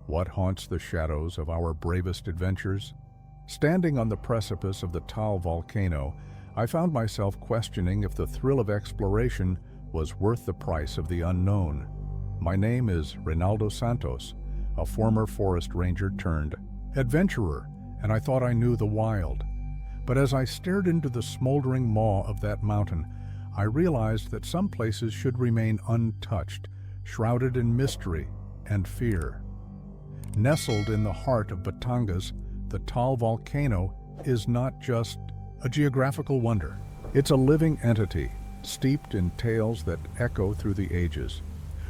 What haunts the shadows of our bravest adventures? Standing on the precipice of the Tal volcano, I found myself questioning if the thrill of exploration was worth the price of the unknown. My name is Reynaldo Santos, a former forest ranger turned adventurer, and I thought I knew the wild. But as I stared into the smoldering maw of that mountain, I realized that some places should remain untouched, shrouded in mystery and fear. Nestled in the heart of Batangas, the Tal volcano is not just a geographical wonder. It's a living entity, steeped in tales that echo through the ages.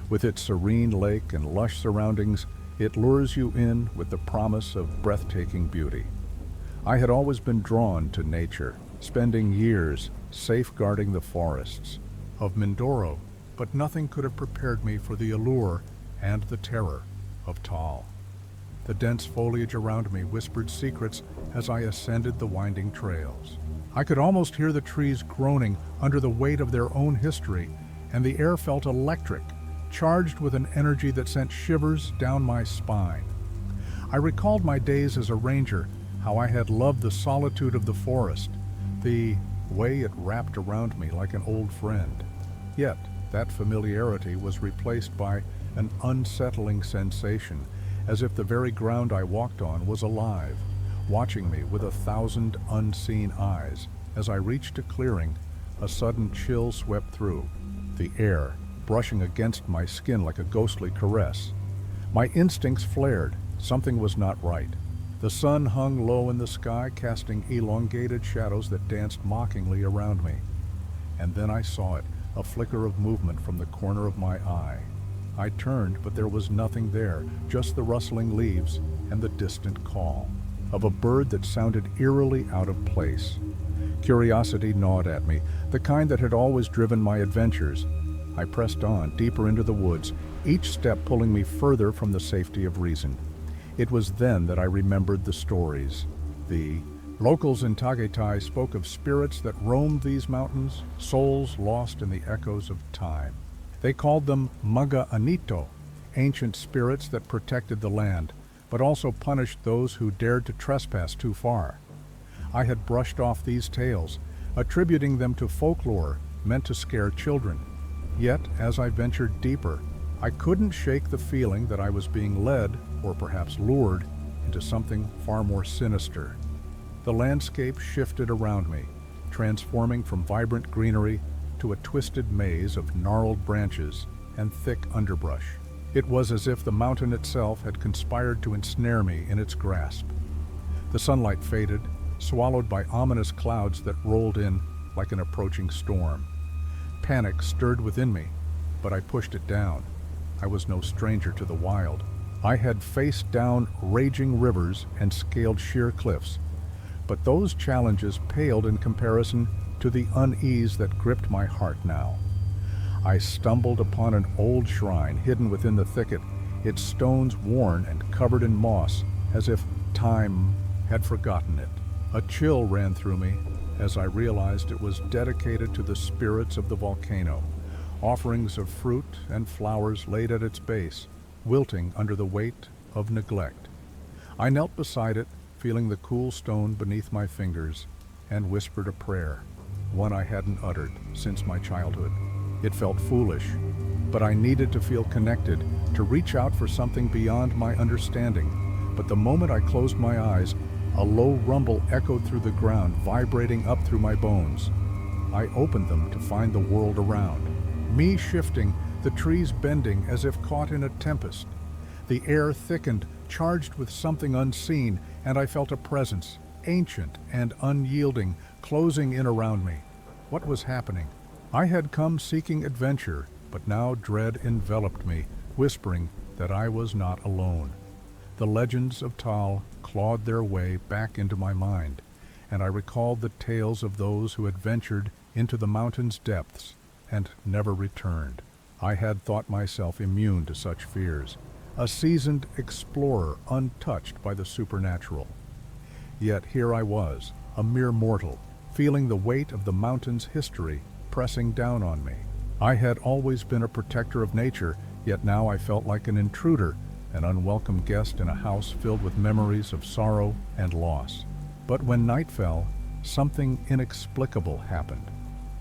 With its serene lake and lush surroundings, it lures you in with the promise of breathtaking beauty. I had always been drawn to nature, spending years safeguarding the forests of Mindoro, but nothing could have prepared me for the allure and the terror of Tal. The dense foliage around me whispered secrets as I ascended the winding trails. I could almost hear the trees groaning under the weight of their own history, and the air felt electric, charged with an energy that sent shivers down my spine. I recalled my days as a ranger, how I had loved the solitude of the forest, the way it wrapped around me like an old friend. Yet, that familiarity was replaced by an unsettling sensation, as if the very ground I walked on was alive, watching me with 1,000 unseen eyes. As I reached a clearing, a sudden chill swept through, the air brushing against my skin like a ghostly caress. My instincts flared. Something was not right. The sun hung low in the sky, casting elongated shadows that danced mockingly around me. And then I saw it, a flicker of movement from the corner of my eye. I turned, but there was nothing there, just the rustling leaves and the distant call of a bird that sounded eerily out of place. Curiosity gnawed at me, the kind that had always driven my adventures. I pressed on, deeper into the woods, each step pulling me further from the safety of reason. It was then that I remembered the stories. The locals in Tagaytay spoke of spirits that roamed these mountains, souls lost in the echoes of time. They called them Mga Anito, ancient spirits that protected the land, but also punished those who dared to trespass too far. I had brushed off these tales, attributing them to folklore meant to scare children. Yet, as I ventured deeper, I couldn't shake the feeling that I was being led, or perhaps lured, into something far more sinister. The landscape shifted around me, transforming from vibrant greenery to a twisted maze of gnarled branches and thick underbrush. It was as if the mountain itself had conspired to ensnare me in its grasp. The sunlight faded, swallowed by ominous clouds that rolled in like an approaching storm. Panic stirred within me, but I pushed it down. I was no stranger to the wild. I had faced down raging rivers and scaled sheer cliffs, but those challenges paled in comparison to the unease that gripped my heart now. I stumbled upon an old shrine hidden within the thicket, its stones worn and covered in moss, as if time had forgotten it. A chill ran through me as I realized it was dedicated to the spirits of the volcano. Offerings of fruit and flowers laid at its base, wilting under the weight of neglect. I knelt beside it, feeling the cool stone beneath my fingers, and whispered a prayer, one I hadn't uttered since my childhood. It felt foolish, but I needed to feel connected, to reach out for something beyond my understanding. But the moment I closed my eyes, a low rumble echoed through the ground, vibrating up through my bones. I opened them to find the world around. Me shifting, the trees bending as if caught in a tempest. The air thickened, charged with something unseen, and I felt a presence, ancient and unyielding, closing in around me. What was happening? I had come seeking adventure, but now dread enveloped me, whispering that I was not alone. The legends of Tal clawed their way back into my mind, and I recalled the tales of those who had ventured into the mountain's depths and never returned. I had thought myself immune to such fears, a seasoned explorer untouched by the supernatural. Yet here I was, a mere mortal, feeling the weight of the mountain's history pressing down on me. I had always been a protector of nature, yet now I felt like an intruder, an unwelcome guest in a house filled with memories of sorrow and loss. But when night fell, something inexplicable happened.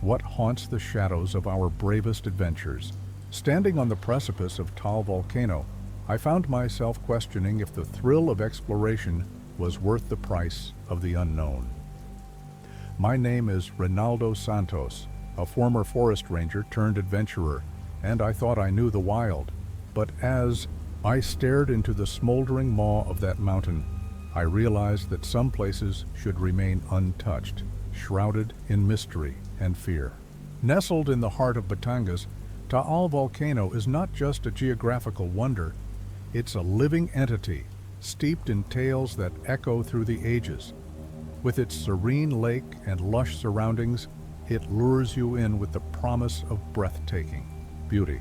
What haunts the shadows of our bravest adventures? Standing on the precipice of Tal Volcano, I found myself questioning if the thrill of exploration was worth the price of the unknown. My name is Ronaldo Santos, a former forest ranger turned adventurer, and I thought I knew the wild. But as I stared into the smoldering maw of that mountain, I realized that some places should remain untouched, shrouded in mystery and fear. Nestled in the heart of Batangas, Taal Volcano is not just a geographical wonder, it's a living entity, steeped in tales that echo through the ages. With its serene lake and lush surroundings, it lures you in with the promise of breathtaking beauty.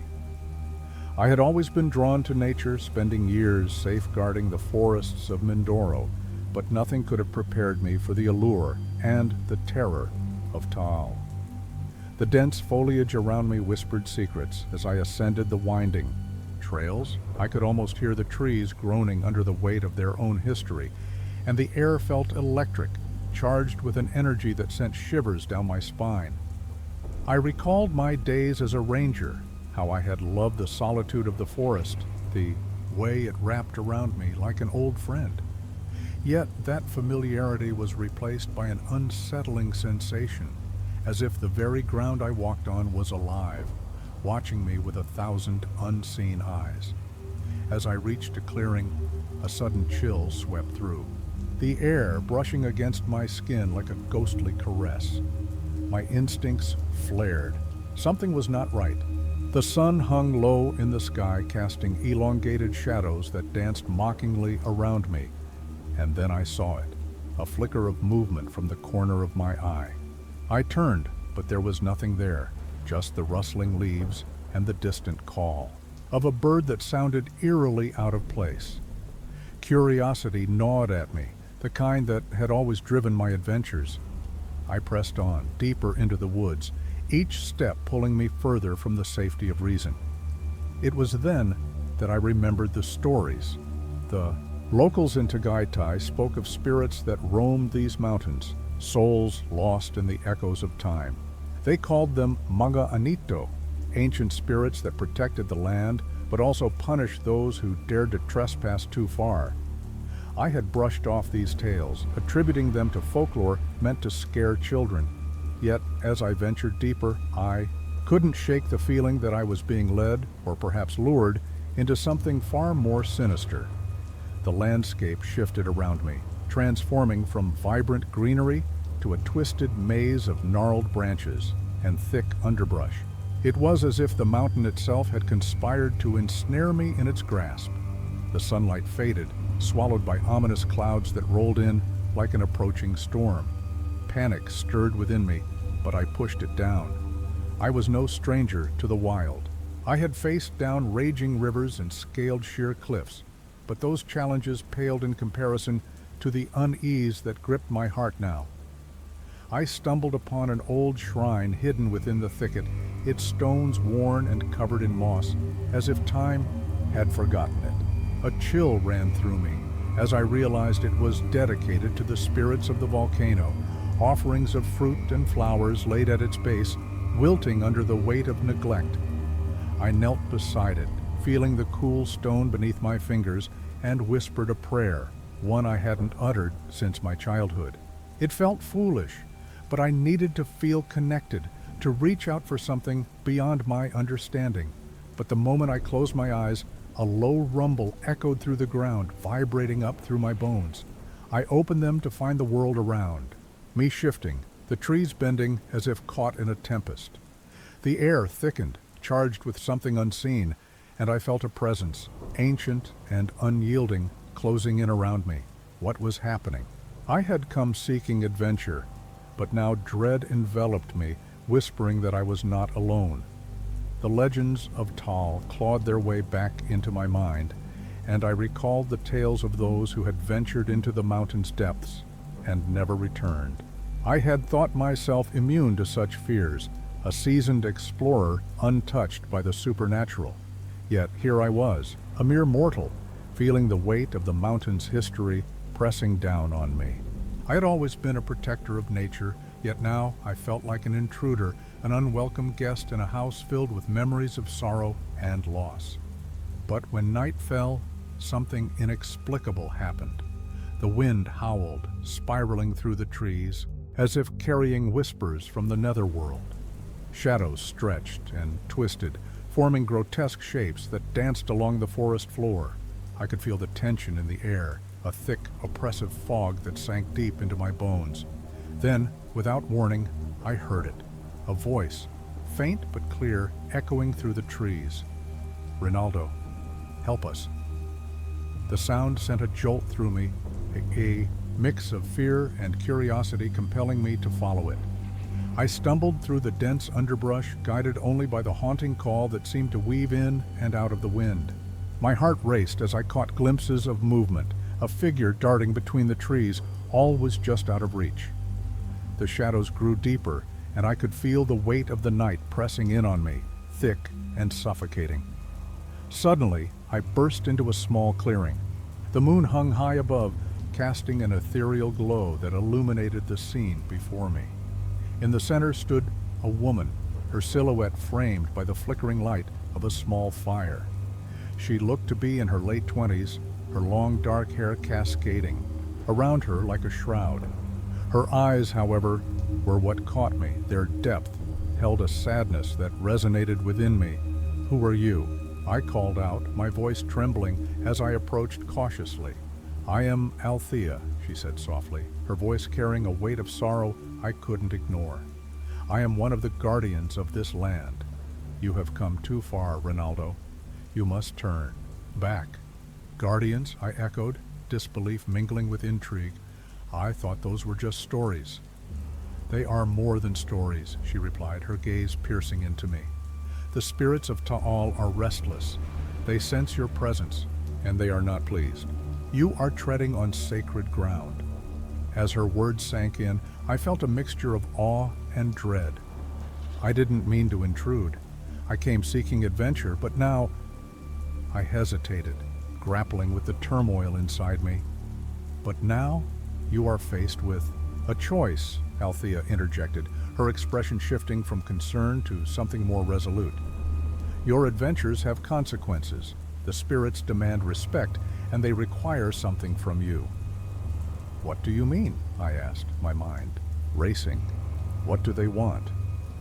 I had always been drawn to nature, spending years safeguarding the forests of Mindoro, but nothing could have prepared me for the allure and the terror of Taal. The dense foliage around me whispered secrets as I ascended the winding trails. I could almost hear the trees groaning under the weight of their own history, and the air felt electric, charged with an energy that sent shivers down my spine. I recalled my days as a ranger, how I had loved the solitude of the forest, the way it wrapped around me like an old friend. Yet that familiarity was replaced by an unsettling sensation, as if the very ground I walked on was alive, watching me with 1,000 unseen eyes. As I reached a clearing, a sudden chill swept through, the air brushing against my skin like a ghostly caress. My instincts flared. Something was not right. The sun hung low in the sky, casting elongated shadows that danced mockingly around me. And then I saw it, a flicker of movement from the corner of my eye. I turned, but there was nothing there, just the rustling leaves and the distant call of a bird that sounded eerily out of place. Curiosity gnawed at me, the kind that had always driven my adventures. I pressed on, deeper into the woods, each step pulling me further from the safety of reason. It was then that I remembered the stories. The locals in Tagaytay spoke of spirits that roamed these mountains, souls lost in the echoes of time. They called them mga anito, ancient spirits that protected the land, but also punished those who dared to trespass too far. I had brushed off these tales, attributing them to folklore meant to scare children. Yet, as I ventured deeper, I couldn't shake the feeling that I was being led, or perhaps lured, into something far more sinister. The landscape shifted around me, transforming from vibrant greenery to a twisted maze of gnarled branches and thick underbrush. It was as if the mountain itself had conspired to ensnare me in its grasp. The sunlight faded, swallowed by ominous clouds that rolled in like an approaching storm. Panic stirred within me, but I pushed it down. I was no stranger to the wild. I had faced down raging rivers and scaled sheer cliffs, but those challenges paled in comparison to the unease that gripped my heart now. I stumbled upon an old shrine hidden within the thicket, its stones worn and covered in moss, as if time had forgotten it. A chill ran through me as I realized it was dedicated to the spirits of the volcano, offerings of fruit and flowers laid at its base, wilting under the weight of neglect. I knelt beside it, feeling the cool stone beneath my fingers, and whispered a prayer, one I hadn't uttered since my childhood. It felt foolish, but I needed to feel connected, to reach out for something beyond my understanding. But the moment I closed my eyes, a low rumble echoed through the ground, vibrating up through my bones. I opened them to find the world around, me shifting, the trees bending as if caught in a tempest. The air thickened, charged with something unseen, and I felt a presence, ancient and unyielding, closing in around me. What was happening? I had come seeking adventure, but now dread enveloped me, whispering that I was not alone. The legends of Taal clawed their way back into my mind, and I recalled the tales of those who had ventured into the mountain's depths and never returned. I had thought myself immune to such fears, a seasoned explorer untouched by the supernatural. Yet here I was, a mere mortal, feeling the weight of the mountain's history pressing down on me. I had always been a protector of nature, yet now I felt like an intruder, an unwelcome guest in a house filled with memories of sorrow and loss. But when night fell, something inexplicable happened. The wind howled, spiraling through the trees, as if carrying whispers from the netherworld. Shadows stretched and twisted, forming grotesque shapes that danced along the forest floor. I could feel the tension in the air, a thick, oppressive fog that sank deep into my bones. Then, without warning, I heard it. A voice, faint but clear, echoing through the trees. "Rinaldo, help us." The sound sent a jolt through me, a mix of fear and curiosity compelling me to follow it. I stumbled through the dense underbrush, guided only by the haunting call that seemed to weave in and out of the wind. My heart raced as I caught glimpses of movement, a figure darting between the trees. All was just out of reach. The shadows grew deeper, and I could feel the weight of the night pressing in on me, thick and suffocating. Suddenly, I burst into a small clearing. The moon hung high above, casting an ethereal glow that illuminated the scene before me. In the center stood a woman, her silhouette framed by the flickering light of a small fire. She looked to be in her late 20s, her long dark hair cascading around her like a shroud. Her eyes, however, were what caught me. Their depth held a sadness that resonated within me. "Who are you?" I called out, my voice trembling as I approached cautiously. "I am Althea," she said softly, her voice carrying a weight of sorrow I couldn't ignore. "I am one of the guardians of this land. You have come too far, Rinaldo. You must turn back." "Guardians?" I echoed, disbelief mingling with intrigue. "I thought those were just stories." "They are more than stories," she replied, her gaze piercing into me. "The spirits of Ta'al are restless. They sense your presence, and they are not pleased. You are treading on sacred ground." As her words sank in, I felt a mixture of awe and dread. I didn't mean to intrude. I came seeking adventure, but now I hesitated, grappling with the turmoil inside me. "But now you are faced with a choice," Althea interjected, her expression shifting from concern to something more resolute. "Your adventures have consequences. The spirits demand respect, and they require something from you." "What do you mean?" I asked, my mind racing. "What do they want?"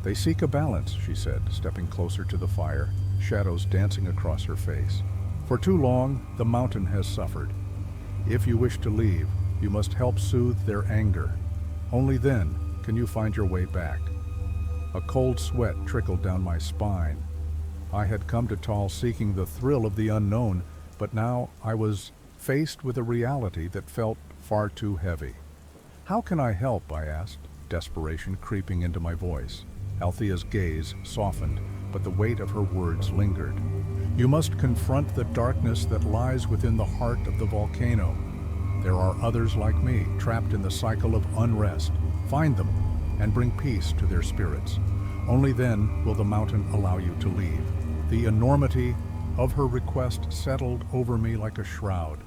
"They seek a balance," she said, stepping closer to the fire, shadows dancing across her face. "For too long, the mountain has suffered. If you wish to leave, you must help soothe their anger. Only then can you find your way back." A cold sweat trickled down my spine. I had come to Tal seeking the thrill of the unknown, but now I was faced with a reality that felt far too heavy. "How can I help?" I asked, desperation creeping into my voice. Althea's gaze softened, but the weight of her words lingered. "You must confront the darkness that lies within the heart of the volcano. There are others like me, trapped in the cycle of unrest. Find them and bring peace to their spirits. Only then will the mountain allow you to leave." The enormity of her request settled over me like a shroud.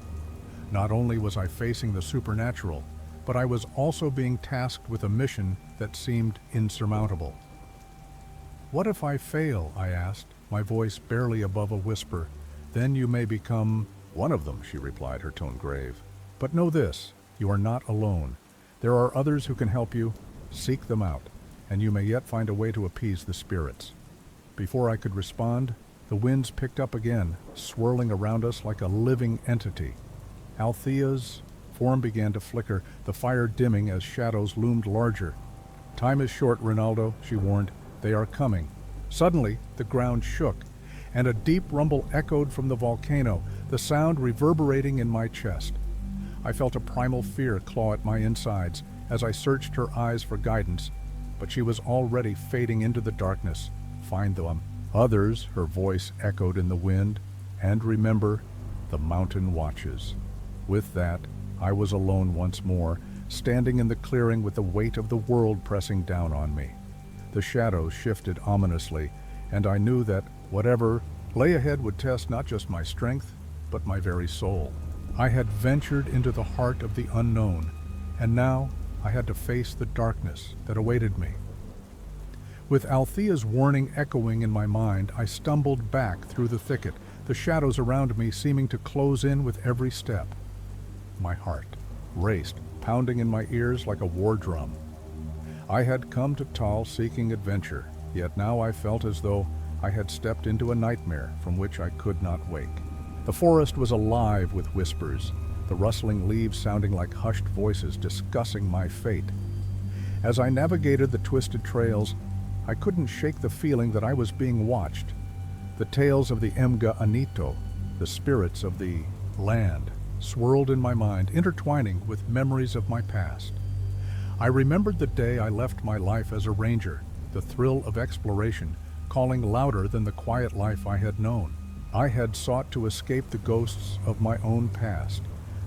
Not only was I facing the supernatural, but I was also being tasked with a mission that seemed insurmountable. "What if I fail?" I asked, my voice barely above a whisper. "Then you may become one of them," she replied, her tone grave. "But know this, you are not alone. There are others who can help you. Seek them out, and you may yet find a way to appease the spirits." Before I could respond, the winds picked up again, swirling around us like a living entity. Althea's form began to flicker, the fire dimming as shadows loomed larger. "Time is short, Rinaldo," she warned. "They are coming." Suddenly, the ground shook, and a deep rumble echoed from the volcano, the sound reverberating in my chest. I felt a primal fear claw at my insides as I searched her eyes for guidance, but she was already fading into the darkness. "Find them. Others," her voice echoed in the wind, "and remember, the mountain watches." With that, I was alone once more, standing in the clearing with the weight of the world pressing down on me. The shadows shifted ominously, and I knew that whatever lay ahead would test not just my strength, but my very soul. I had ventured into the heart of the unknown, and now I had to face the darkness that awaited me. With Althea's warning echoing in my mind, I stumbled back through the thicket, the shadows around me seeming to close in with every step. My heart raced, pounding in my ears like a war drum. I had come to Tal seeking adventure, yet now I felt as though I had stepped into a nightmare from which I could not wake. The forest was alive with whispers, the rustling leaves sounding like hushed voices discussing my fate. As I navigated the twisted trails, I couldn't shake the feeling that I was being watched. The tales of the Mga Anito, the spirits of the land, swirled in my mind, intertwining with memories of my past. I remembered the day I left my life as a ranger, the thrill of exploration, calling louder than the quiet life I had known. I had sought to escape the ghosts of my own past,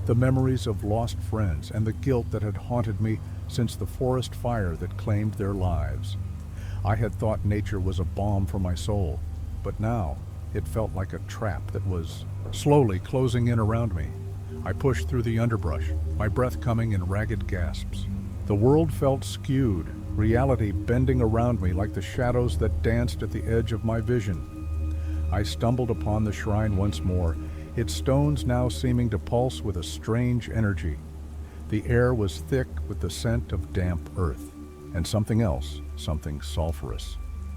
the memories of lost friends and the guilt that had haunted me since the forest fire that claimed their lives. I had thought nature was a balm for my soul, but now it felt like a trap that was slowly closing in around me. I pushed through the underbrush, my breath coming in ragged gasps. The world felt skewed, reality bending around me like the shadows that danced at the edge of my vision. I stumbled upon the shrine once more, its stones now seeming to pulse with a strange energy. The air was thick with the scent of damp earth, and something else, something sulfurous,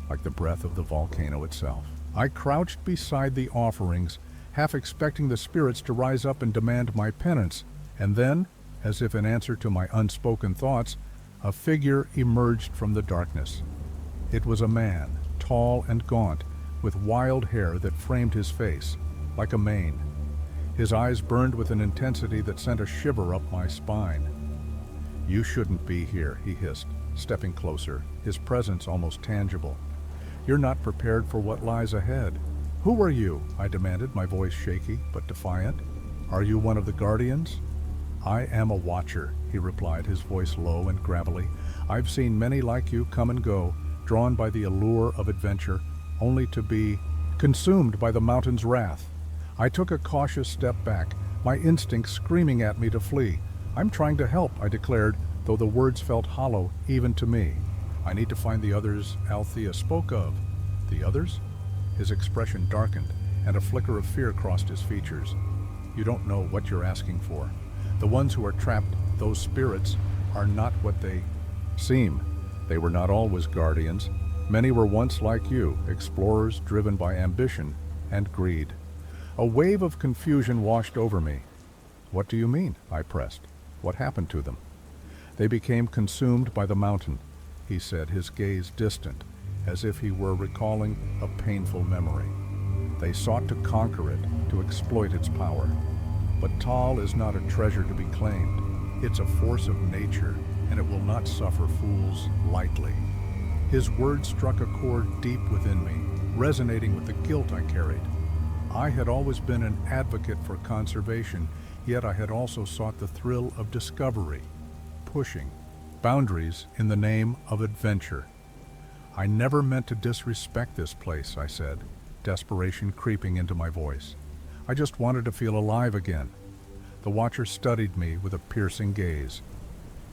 like the breath of the volcano itself. I crouched beside the offerings, half expecting the spirits to rise up and demand my penance, and then, as if in answer to my unspoken thoughts, a figure emerged from the darkness. It was a man, tall and gaunt, with wild hair that framed his face, like a mane. His eyes burned with an intensity that sent a shiver up my spine. "You shouldn't be here," he hissed, stepping closer, his presence almost tangible. "You're not prepared for what lies ahead." "Who are you?" I demanded, my voice shaky but defiant. "Are you one of the guardians?" "I am a watcher," he replied, his voice low and gravelly. "I've seen many like you come and go, drawn by the allure of adventure, only to be consumed by the mountain's wrath." I took a cautious step back, my instincts screaming at me to flee. "I'm trying to help," I declared, though the words felt hollow even to me. "I need to find the others Althea spoke of." "The others?" His expression darkened, and a flicker of fear crossed his features. "You don't know what you're asking for. The ones who are trapped, those spirits, are not what they seem. They were not always guardians. Many were once like you, explorers driven by ambition and greed." A wave of confusion washed over me. "What do you mean?" I pressed. "What happened to them?" "They became consumed by the mountain," he said, his gaze distant, as if he were recalling a painful memory. "They sought to conquer it, to exploit its power. But Tal is not a treasure to be claimed. It's a force of nature, and it will not suffer fools lightly." His words struck a chord deep within me, resonating with the guilt I carried. I had always been an advocate for conservation, yet I had also sought the thrill of discovery, pushing boundaries in the name of adventure. "I never meant to disrespect this place," I said, desperation creeping into my voice. "I just wanted to feel alive again." The watcher studied me with a piercing gaze.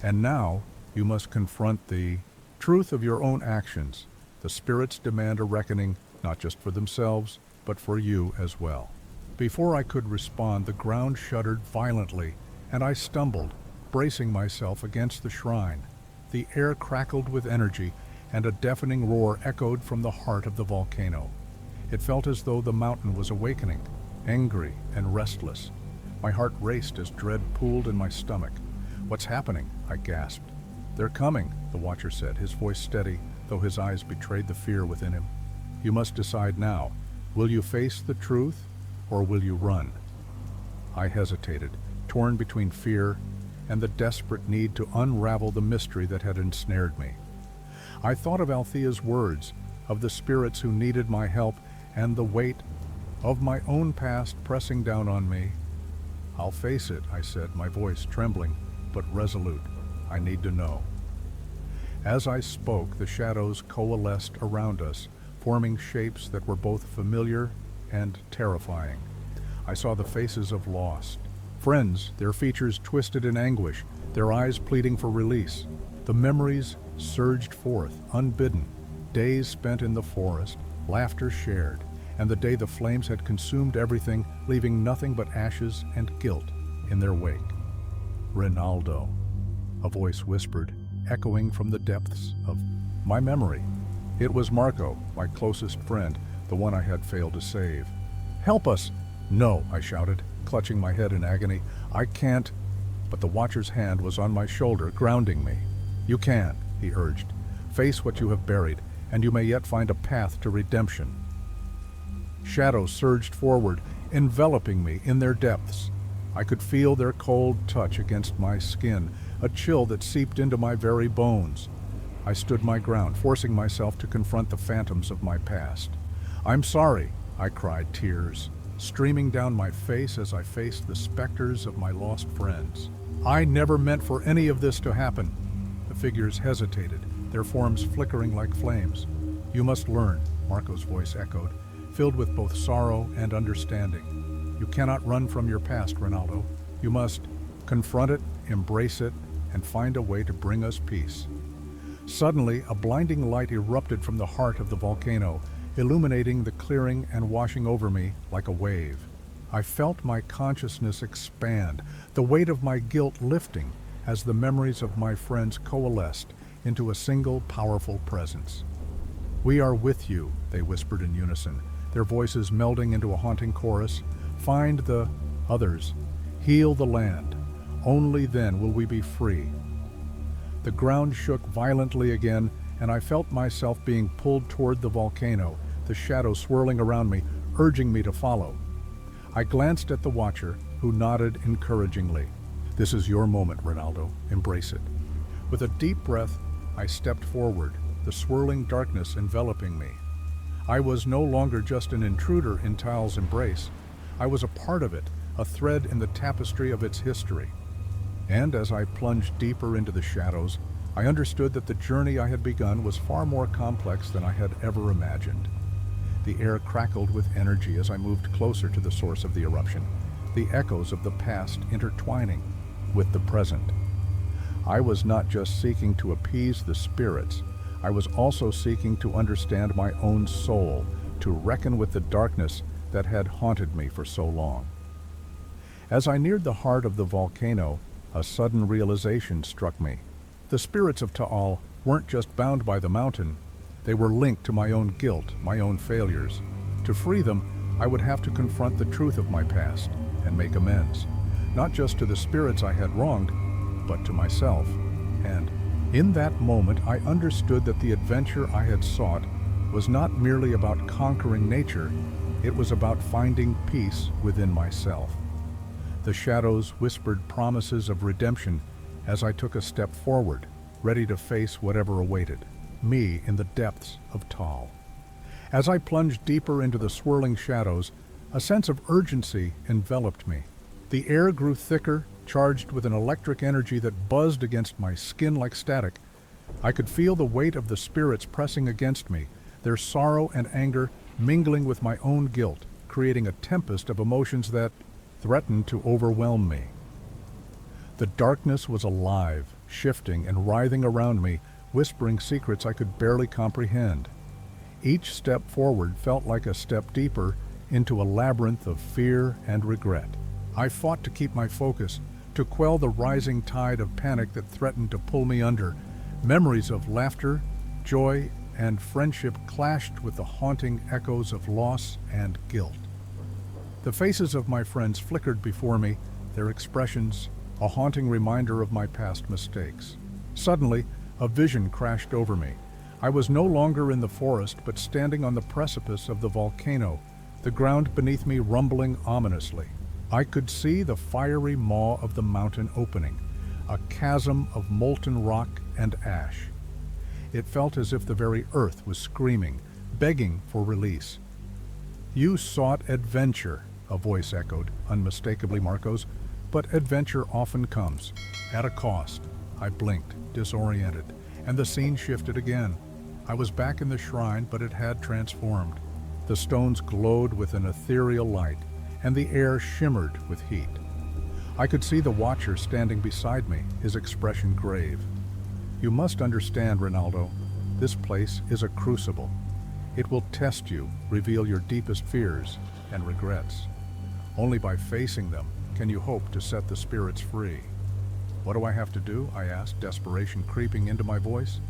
"And now you must confront the truth of your own actions. The spirits demand a reckoning, not just for themselves, but for you as well." Before I could respond, the ground shuddered violently, and I stumbled, bracing myself against the shrine. The air crackled with energy, and a deafening roar echoed from the heart of the volcano. It felt as though the mountain was awakening, angry and restless. My heart raced as dread pooled in my stomach. "What's happening?" I gasped. "They're coming," the watcher said, his voice steady, though his eyes betrayed the fear within him. "You must decide now. Will you face the truth, or will you run?" I hesitated, torn between fear and the desperate need to unravel the mystery that had ensnared me. I thought of Althea's words, of the spirits who needed my help, and the weight of my own past pressing down on me. "I'll face it," I said, my voice trembling but resolute. "I need to know." As I spoke, the shadows coalesced around us, forming shapes that were both familiar and terrifying. I saw the faces of lost friends, their features twisted in anguish, their eyes pleading for release. The memories surged forth, unbidden. Days spent in the forest, laughter shared, and the day the flames had consumed everything, leaving nothing but ashes and guilt in their wake. Rinaldo, a voice whispered, echoing from the depths of my memory. It was Marco, my closest friend, the one I had failed to save. "Help us!" "No," I shouted, clutching my head in agony. "I can't." But the Watcher's hand was on my shoulder, grounding me. "You can," he urged. "Face what you have buried, and you may yet find a path to redemption." Shadows surged forward, enveloping me in their depths. I could feel their cold touch against my skin, a chill that seeped into my very bones. I stood my ground, forcing myself to confront the phantoms of my past. "I'm sorry," I cried, tears streaming down my face as I faced the specters of my lost friends. "I never meant for any of this to happen." The figures hesitated, their forms flickering like flames. "You must learn," Marco's voice echoed, filled with both sorrow and understanding. "You cannot run from your past, Rinaldo. You must confront it, embrace it, and find a way to bring us peace." Suddenly, a blinding light erupted from the heart of the volcano, illuminating the clearing and washing over me like a wave. I felt my consciousness expand, the weight of my guilt lifting as the memories of my friends coalesced into a single powerful presence. "We are with you," they whispered in unison, their voices melding into a haunting chorus. "Find the others. Heal the land. Only then will we be free." The ground shook violently again, and I felt myself being pulled toward the volcano, the shadow swirling around me, urging me to follow. I glanced at the Watcher, who nodded encouragingly. "This is your moment, Rinaldo. Embrace it." With a deep breath, I stepped forward, the swirling darkness enveloping me. I was no longer just an intruder in Tal's embrace. I was a part of it, a thread in the tapestry of its history. And as I plunged deeper into the shadows, I understood that the journey I had begun was far more complex than I had ever imagined. The air crackled with energy as I moved closer to the source of the eruption, the echoes of the past intertwining with the present. I was not just seeking to appease the spirits, I was also seeking to understand my own soul, to reckon with the darkness that had haunted me for so long. As I neared the heart of the volcano, a sudden realization struck me. The spirits of Ta'al weren't just bound by the mountain, they were linked to my own guilt, my own failures. To free them, I would have to confront the truth of my past and make amends, not just to the spirits I had wronged, but to myself. And in that moment, I understood that the adventure I had sought was not merely about conquering nature, it was about finding peace within myself. The shadows whispered promises of redemption as I took a step forward, ready to face whatever awaited me in the depths of Tal. As I plunged deeper into the swirling shadows, a sense of urgency enveloped me. The air grew thicker, charged with an electric energy that buzzed against my skin like static. I could feel the weight of the spirits pressing against me, their sorrow and anger mingling with my own guilt, creating a tempest of emotions that threatened to overwhelm me. The darkness was alive, shifting and writhing around me, whispering secrets I could barely comprehend. Each step forward felt like a step deeper into a labyrinth of fear and regret. I fought to keep my focus, to quell the rising tide of panic that threatened to pull me under. Memories of laughter, joy, and friendship clashed with the haunting echoes of loss and guilt. The faces of my friends flickered before me, their expressions a haunting reminder of my past mistakes. Suddenly, a vision crashed over me. I was no longer in the forest, but standing on the precipice of the volcano, the ground beneath me rumbling ominously. I could see the fiery maw of the mountain opening, a chasm of molten rock and ash. It felt as if the very earth was screaming, begging for release. "You sought adventure," a voice echoed, unmistakably Marco's, but adventure often comes at a cost. I blinked, disoriented, and the scene shifted again. I was back in the shrine, but it had transformed. The stones glowed with an ethereal light, and the air shimmered with heat. I could see the watcher standing beside me, his expression grave. "You must understand, Ronaldo, this place is a crucible. It will test you, reveal your deepest fears and regrets. Only by facing them can you hope to set the spirits free." "What do I have to do?" I asked, desperation creeping into my voice.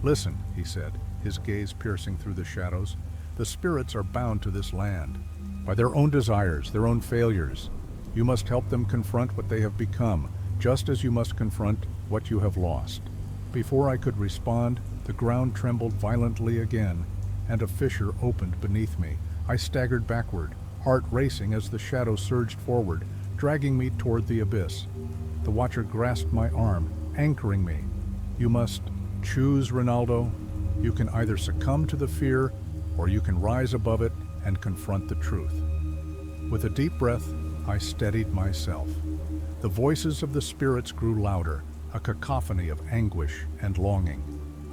"Listen," he said, his gaze piercing through the shadows. "The spirits are bound to this land by their own desires, their own failures. You must help them confront what they have become, just as you must confront what you have lost." Before I could respond, the ground trembled violently again, and a fissure opened beneath me. I staggered backward, heart racing as the shadow surged forward, dragging me toward the abyss. The watcher grasped my arm, anchoring me. "You must choose, Ronaldo. You can either succumb to the fear, or you can rise above it and confront the truth." With a deep breath, I steadied myself. The voices of the spirits grew louder, a cacophony of anguish and longing.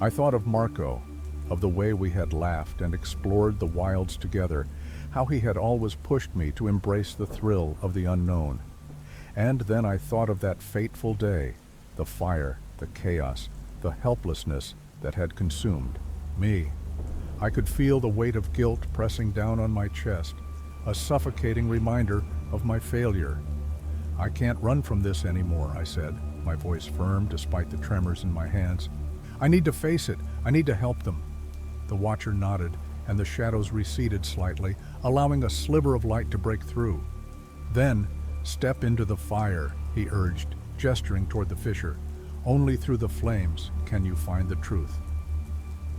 I thought of Marco, of the way we had laughed and explored the wilds together, how he had always pushed me to embrace the thrill of the unknown. And then I thought of that fateful day, the fire, the chaos, the helplessness that had consumed me. I could feel the weight of guilt pressing down on my chest, a suffocating reminder of my failure. "I can't run from this anymore," I said, my voice firm despite the tremors in my hands. "I need to face it. I need to help them." The watcher nodded, and the shadows receded slightly, allowing a sliver of light to break through. "Then, step into the fire," he urged, gesturing toward the fissure. "Only through the flames can you find the truth."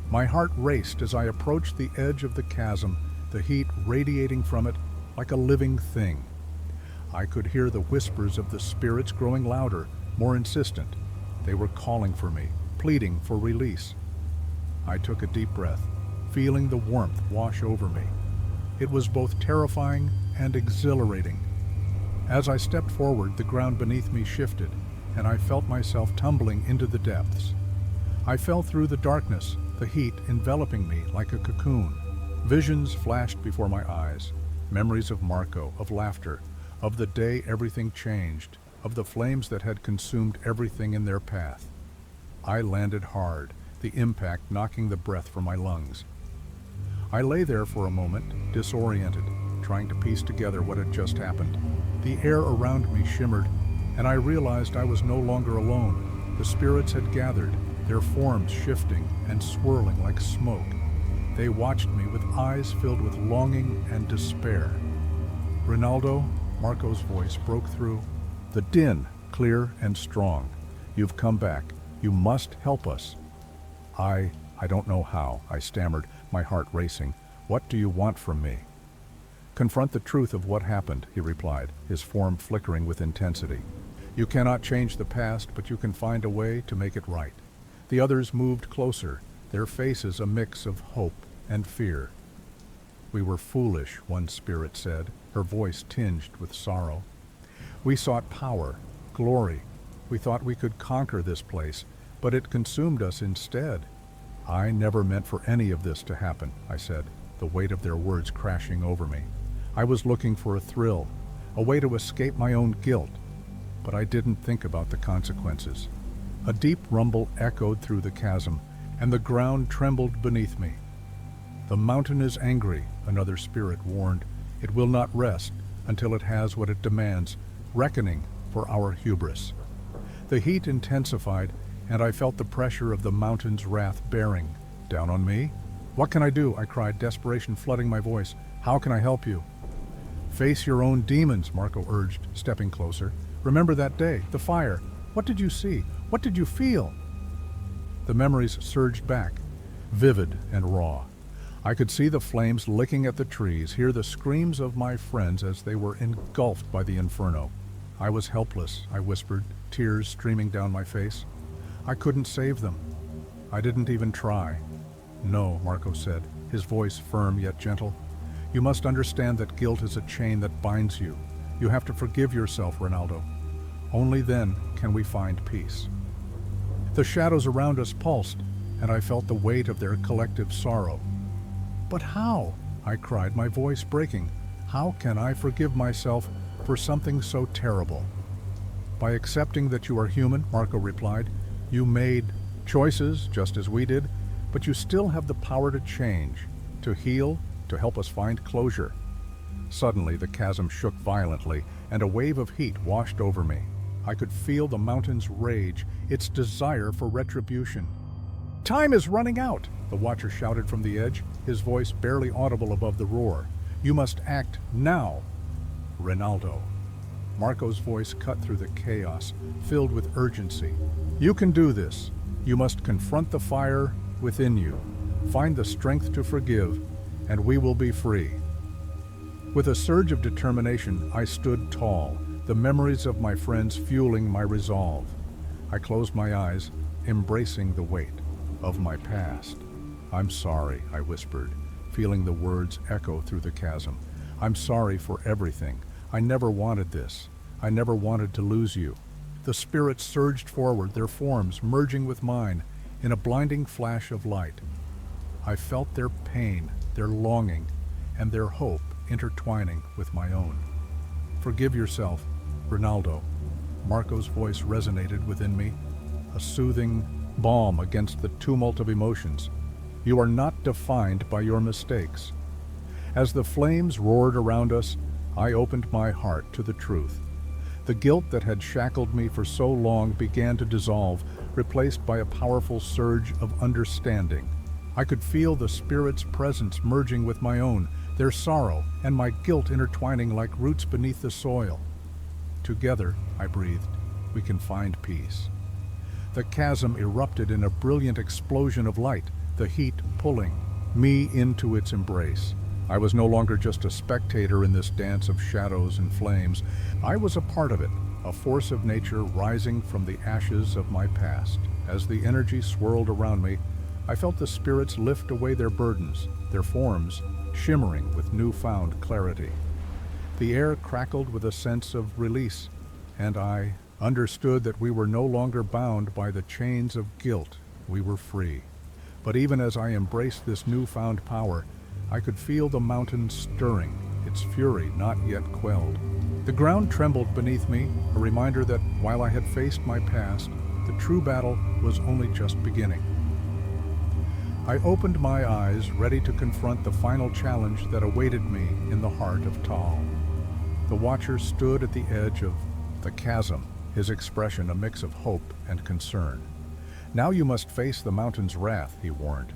My heart raced as I approached the edge of the chasm, the heat radiating from it like a living thing. I could hear the whispers of the spirits growing louder, more insistent. They were calling for me, pleading for release. I took a deep breath, feeling the warmth wash over me. It was both terrifying and exhilarating. As I stepped forward, the ground beneath me shifted, and I felt myself tumbling into the depths. I fell through the darkness, the heat enveloping me like a cocoon. Visions flashed before my eyes, memories of Marco, of laughter, of the day everything changed, of the flames that had consumed everything in their path. I landed hard, the impact knocking the breath from my lungs. I lay there for a moment, disoriented, trying to piece together what had just happened. The air around me shimmered, and I realized I was no longer alone. The spirits had gathered, their forms shifting and swirling like smoke. They watched me with eyes filled with longing and despair. "Ronaldo," Marco's voice broke through the din, clear and strong. "You've come back. You must help us." I don't know how," I stammered, my heart racing. "What do you want from me?" "Confront the truth of what happened," he replied, his form flickering with intensity. "You cannot change the past, but you can find a way to make it right." The others moved closer, their faces a mix of hope and fear. "We were foolish," one spirit said, her voice tinged with sorrow. "We sought power, glory. We thought we could conquer this place, but it consumed us instead." "I never meant for any of this to happen," I said, the weight of their words crashing over me. "I was looking for a thrill, a way to escape my own guilt, but I didn't think about the consequences." A deep rumble echoed through the chasm, and the ground trembled beneath me. "The mountain is angry," another spirit warned. "It will not rest until it has what it demands, reckoning for our hubris." The heat intensified, and I felt the pressure of the mountain's wrath bearing down on me. "What can I do?" I cried, desperation flooding my voice. "How can I help you?" "Face your own demons," Marco urged, stepping closer. "Remember that day, the fire. What did you see? What did you feel?" The memories surged back, vivid and raw. I could see the flames licking at the trees, hear the screams of my friends as they were engulfed by the inferno. I was helpless, I whispered, tears streaming down my face. I couldn't save them. I didn't even try. "No," Marco said, his voice firm yet gentle. "You must understand that guilt is a chain that binds you. You have to forgive yourself, Ronaldo. Only then can we find peace." The shadows around us pulsed, and I felt the weight of their collective sorrow. "But how?" I cried, my voice breaking. How can I forgive myself for something so terrible? By accepting that you are human, Marco replied. You made choices just as we did, but you still have the power to change, to heal, to help us find closure. Suddenly, the chasm shook violently, and a wave of heat washed over me. I could feel the mountain's rage, its desire for retribution. Time is running out, the watcher shouted from the edge, his voice barely audible above the roar. You must act now. Ronaldo. Marco's voice cut through the chaos, filled with urgency. You can do this. You must confront the fire within you, find the strength to forgive, and we will be free. With a surge of determination, I stood tall, the memories of my friends fueling my resolve. I closed my eyes, embracing the weight of my past. I'm sorry, I whispered, feeling the words echo through the chasm. I'm sorry for everything. I never wanted this. I never wanted to lose you. The spirits surged forward, their forms merging with mine in a blinding flash of light. I felt their pain, their longing, and their hope intertwining with my own. Forgive yourself, Ronaldo. Marco's voice resonated within me, a soothing balm against the tumult of emotions. You are not defined by your mistakes. As the flames roared around us, I opened my heart to the truth. The guilt that had shackled me for so long began to dissolve, replaced by a powerful surge of understanding. I could feel the Spirit's presence merging with my own, their sorrow and my guilt intertwining like roots beneath the soil. Together, I breathed, we can find peace. The chasm erupted in a brilliant explosion of light, the heat pulling me into its embrace. I was no longer just a spectator in this dance of shadows and flames. I was a part of it, a force of nature rising from the ashes of my past. As the energy swirled around me, I felt the spirits lift away their burdens, their forms shimmering with newfound clarity. The air crackled with a sense of release, and I understood that we were no longer bound by the chains of guilt. We were free. But even as I embraced this newfound power, I could feel the mountain stirring, its fury not yet quelled. The ground trembled beneath me, a reminder that while I had faced my past, the true battle was only just beginning. I opened my eyes, ready to confront the final challenge that awaited me in the heart of Tal. The Watcher stood at the edge of the chasm, his expression a mix of hope and concern. Now you must face the mountain's wrath, he warned.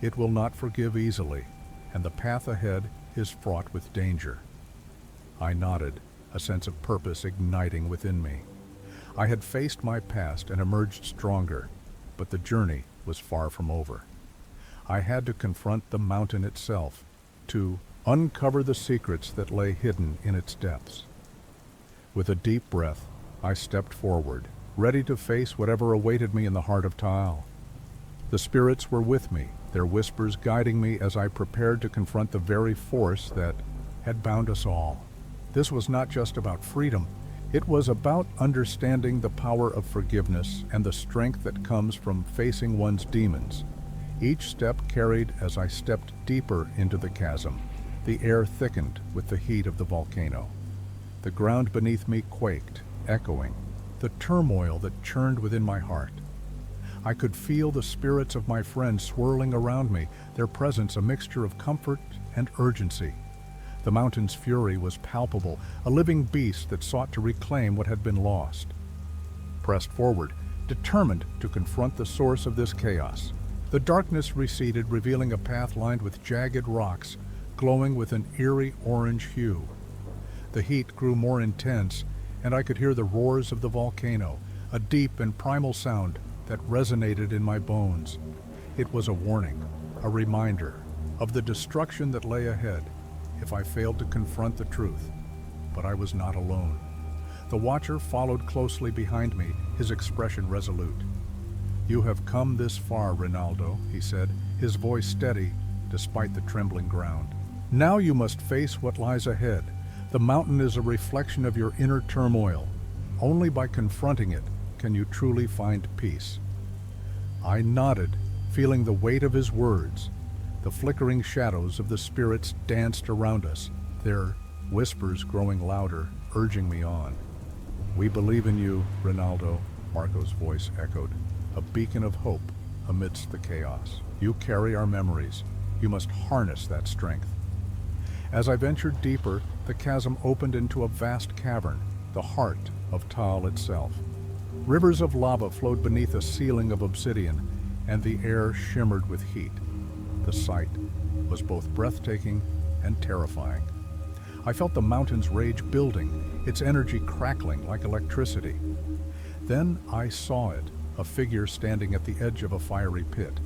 It will not forgive easily, and the path ahead is fraught with danger. I nodded, a sense of purpose igniting within me. I had faced my past and emerged stronger, but the journey was far from over. I had to confront the mountain itself, to uncover the secrets that lay hidden in its depths. With a deep breath, I stepped forward, ready to face whatever awaited me in the heart of Taal. The spirits were with me, their whispers guiding me as I prepared to confront the very force that had bound us all. This was not just about freedom. It was about understanding the power of forgiveness and the strength that comes from facing one's demons. Each step carried as I stepped deeper into the chasm. The air thickened with the heat of the volcano. The ground beneath me quaked, echoing the turmoil that churned within my heart. I could feel the spirits of my friends swirling around me, their presence a mixture of comfort and urgency. The mountain's fury was palpable, a living beast that sought to reclaim what had been lost. Pressed forward, determined to confront the source of this chaos. The darkness receded, revealing a path lined with jagged rocks, glowing with an eerie orange hue. The heat grew more intense, and I could hear the roars of the volcano, a deep and primal sound that resonated in my bones. It was a warning, a reminder of the destruction that lay ahead if I failed to confront the truth. But I was not alone. The Watcher followed closely behind me, his expression resolute. "You have come this far, Ronaldo," he said, his voice steady despite the trembling ground. "Now you must face what lies ahead. The mountain is a reflection of your inner turmoil. Only by confronting it can you truly find peace." I nodded, feeling the weight of his words. The flickering shadows of the spirits danced around us, their whispers growing louder, urging me on. "We believe in you, Ronaldo," Marco's voice echoed, a beacon of hope amidst the chaos. "You carry our memories. You must harness that strength." As I ventured deeper, the chasm opened into a vast cavern, the heart of Tal itself. Rivers of lava flowed beneath a ceiling of obsidian, and the air shimmered with heat. The sight was both breathtaking and terrifying. I felt the mountain's rage building, its energy crackling like electricity. Then I saw it, a figure standing at the edge of a fiery pit.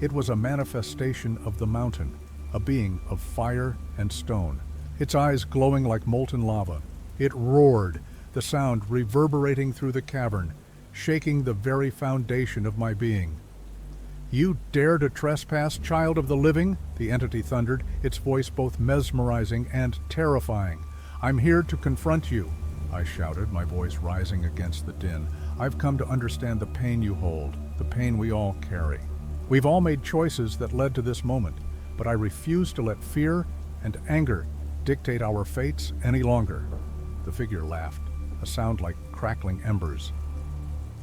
It was a manifestation of the mountain, a being of fire and stone, its eyes glowing like molten lava. It roared, the sound reverberating through the cavern, shaking the very foundation of my being. "You dare to trespass, child of the living?" the entity thundered, its voice both mesmerizing and terrifying. "I'm here to confront you," I shouted, my voice rising against the din. "I've come to understand the pain you hold, the pain we all carry. We've all made choices that led to this moment, but I refuse to let fear and anger dictate our fates any longer." The figure laughed, a sound like crackling embers.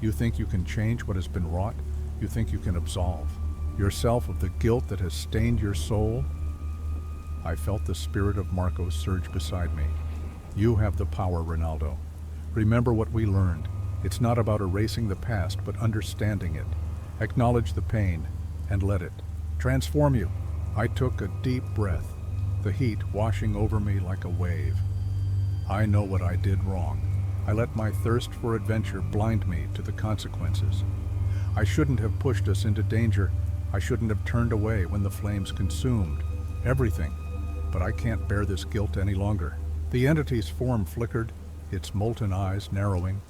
"You think you can change what has been wrought? You think you can absolve yourself of the guilt that has stained your soul?" I felt the spirit of Marco surge beside me. "You have the power, Ronaldo. Remember what we learned. It's not about erasing the past, but understanding it. Acknowledge the pain and let it transform you." I took a deep breath, the heat washing over me like a wave. I know what I did wrong. I let my thirst for adventure blind me to the consequences. I shouldn't have pushed us into danger. I shouldn't have turned away when the flames consumed everything. But I can't bear this guilt any longer. The entity's form flickered, its molten eyes narrowing.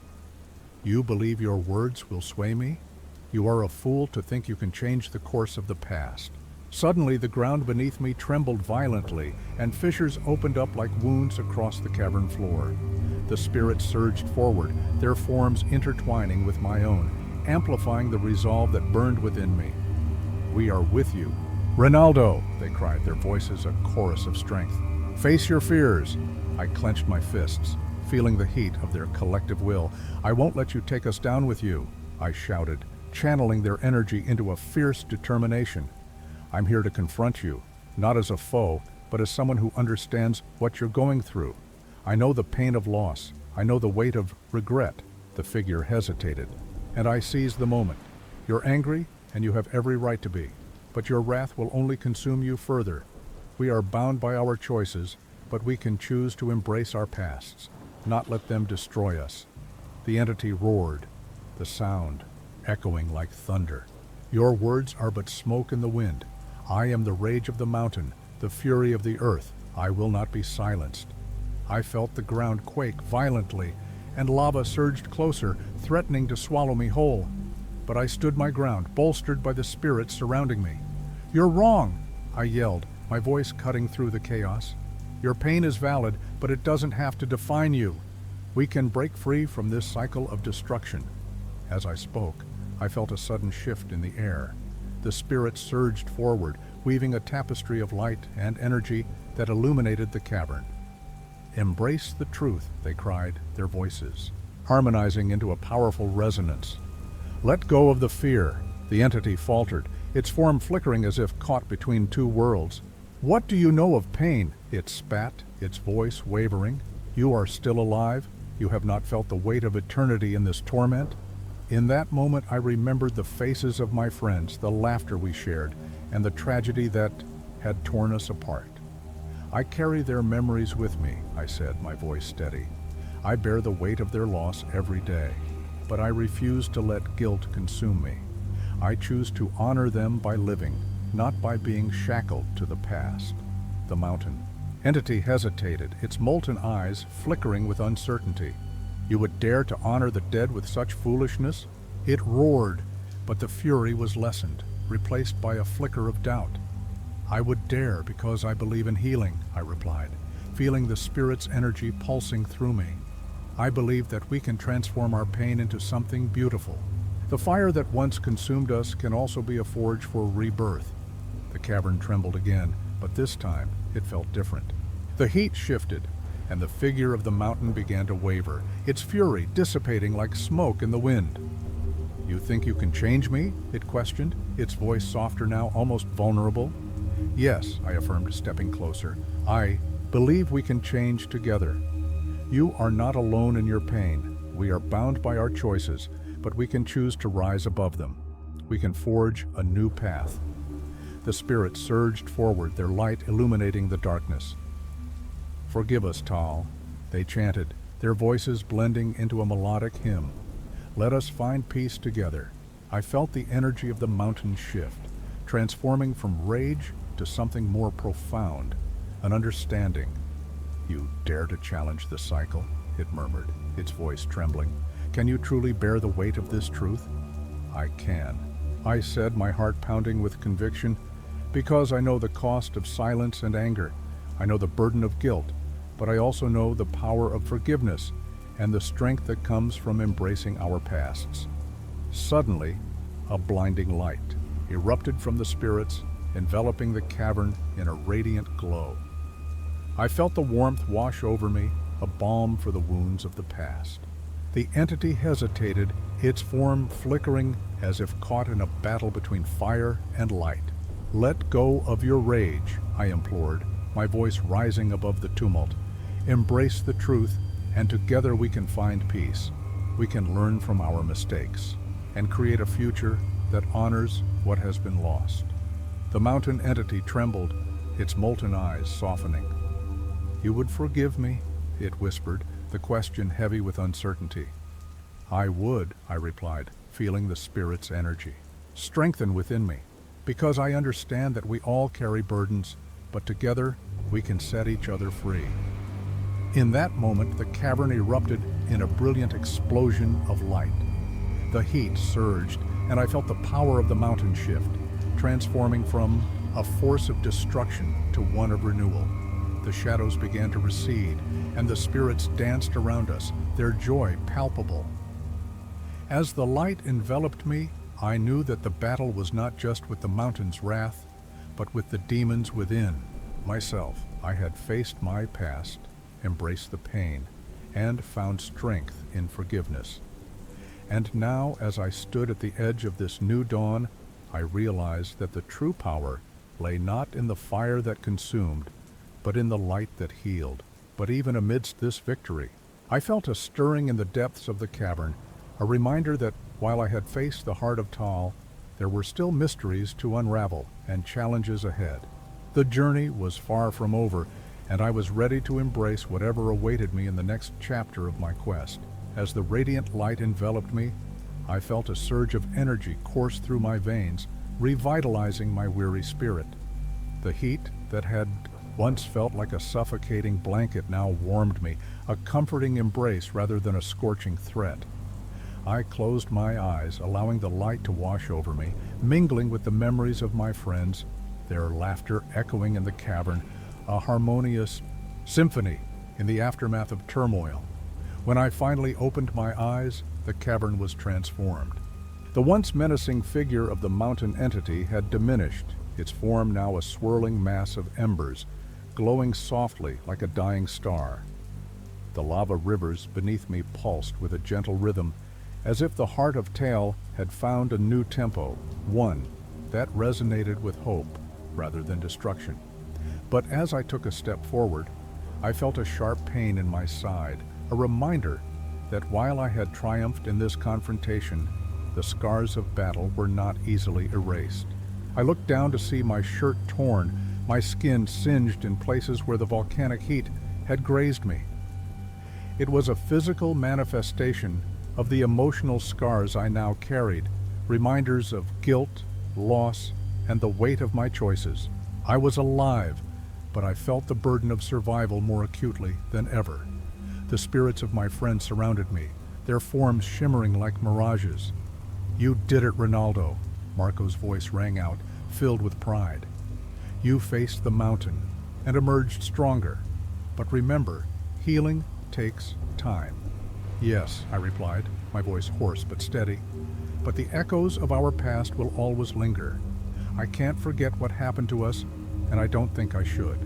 "You believe your words will sway me? You are a fool to think you can change the course of the past." Suddenly, the ground beneath me trembled violently, and fissures opened up like wounds across the cavern floor. The spirits surged forward, their forms intertwining with my own, amplifying the resolve that burned within me. "We are with you. Ronaldo!" they cried, their voices a chorus of strength. "Face your fears!" I clenched my fists, feeling the heat of their collective will. "I won't let you take us down with you," I shouted, channeling their energy into a fierce determination. "I'm here to confront you, not as a foe, but as someone who understands what you're going through. I know the pain of loss. I know the weight of regret." The figure hesitated, and I seized the moment. "You're angry, and you have every right to be, but your wrath will only consume you further. We are bound by our choices, but we can choose to embrace our pasts, not let them destroy us." The entity roared, the sound echoing like thunder. "Your words are but smoke in the wind. I am the rage of the mountain, the fury of the earth. I will not be silenced." I felt the ground quake violently, and lava surged closer, threatening to swallow me whole. But I stood my ground, bolstered by the spirits surrounding me. "You're wrong!" I yelled, my voice cutting through the chaos. "Your pain is valid, but it doesn't have to define you. We can break free from this cycle of destruction." As I spoke, I felt a sudden shift in the air. The spirits surged forward, weaving a tapestry of light and energy that illuminated the cavern. "Embrace the truth," they cried, their voices harmonizing into a powerful resonance. "Let go of the fear," the entity faltered, its form flickering as if caught between two worlds. "What do you know of pain?" it spat, its voice wavering. "You are still alive? You have not felt the weight of eternity in this torment?" In that moment, I remembered the faces of my friends, the laughter we shared, and the tragedy that had torn us apart. "I carry their memories with me," I said, my voice steady. "I bear the weight of their loss every day, but I refuse to let guilt consume me. I choose to honor them by living, not by being shackled to the past." The mountain entity hesitated, its molten eyes flickering with uncertainty. "You would dare to honor the dead with such foolishness?" It roared, but the fury was lessened, replaced by a flicker of doubt. "I would dare because I believe in healing," I replied, feeling the spirit's energy pulsing through me. "I believe that we can transform our pain into something beautiful. The fire that once consumed us can also be a forge for rebirth." The cavern trembled again, but this time it felt different. The heat shifted, and the figure of the mountain began to waver, its fury dissipating like smoke in the wind. "You think you can change me?" it questioned, its voice softer now, almost vulnerable. "Yes," I affirmed, stepping closer. "I believe we can change together. You are not alone in your pain. We are bound by our choices, but we can choose to rise above them. We can forge a new path." The spirits surged forward, their light illuminating the darkness. "Forgive us, Tal," they chanted, their voices blending into a melodic hymn. "Let us find peace together." I felt the energy of the mountain shift, transforming from rage to something more profound, an understanding. "You dare to challenge the cycle?" it murmured, its voice trembling. "Can you truly bear the weight of this truth?" "I can," I said, my heart pounding with conviction, "because I know the cost of silence and anger. I know the burden of guilt, but I also know the power of forgiveness and the strength that comes from embracing our pasts." Suddenly, a blinding light erupted from the spirits, enveloping the cavern in a radiant glow. I felt the warmth wash over me, a balm for the wounds of the past. The entity hesitated, its form flickering as if caught in a battle between fire and light. "Let go of your rage," I implored, my voice rising above the tumult. "Embrace the truth, and together we can find peace. We can learn from our mistakes and create a future that honors what has been lost." The mountain entity trembled, its molten eyes softening. "You would forgive me?" it whispered, the question heavy with uncertainty. "I would," I replied, feeling the spirit's energy strengthen within me, "because I understand that we all carry burdens, but together we can set each other free." In that moment, the cavern erupted in a brilliant explosion of light. The heat surged, and I felt the power of the mountain shift, transforming from a force of destruction to one of renewal. The shadows began to recede, and the spirits danced around us, their joy palpable. As the light enveloped me, I knew that the battle was not just with the mountain's wrath, but with the demons within. Myself, I had faced my past, embraced the pain, and found strength in forgiveness. And now, as I stood at the edge of this new dawn, I realized that the true power lay not in the fire that consumed, but in the light that healed. But even amidst this victory, I felt a stirring in the depths of the cavern, a reminder that while I had faced the heart of Tal, there were still mysteries to unravel and challenges ahead. The journey was far from over, and I was ready to embrace whatever awaited me in the next chapter of my quest. As the radiant light enveloped me, I felt a surge of energy course through my veins, revitalizing my weary spirit. The heat that had once felt like a suffocating blanket now warmed me, a comforting embrace rather than a scorching threat. I closed my eyes, allowing the light to wash over me, mingling with the memories of my friends, their laughter echoing in the cavern, a harmonious symphony in the aftermath of turmoil. When I finally opened my eyes, the cavern was transformed. The once menacing figure of the mountain entity had diminished, its form now a swirling mass of embers, glowing softly like a dying star. The lava rivers beneath me pulsed with a gentle rhythm, as if the heart of Tal had found a new tempo, one that resonated with hope rather than destruction. But as I took a step forward, I felt a sharp pain in my side, a reminder that while I had triumphed in this confrontation, the scars of battle were not easily erased. I looked down to see my shirt torn, my skin singed in places where the volcanic heat had grazed me. It was a physical manifestation of the emotional scars I now carried, reminders of guilt, loss, and the weight of my choices. I was alive, but I felt the burden of survival more acutely than ever. The spirits of my friends surrounded me, their forms shimmering like mirages. "You did it, Ronaldo," Marco's voice rang out, filled with pride. "You faced the mountain and emerged stronger. But remember, healing takes time." "Yes," I replied, my voice hoarse but steady. "But the echoes of our past will always linger. I can't forget what happened to us, and I don't think I should."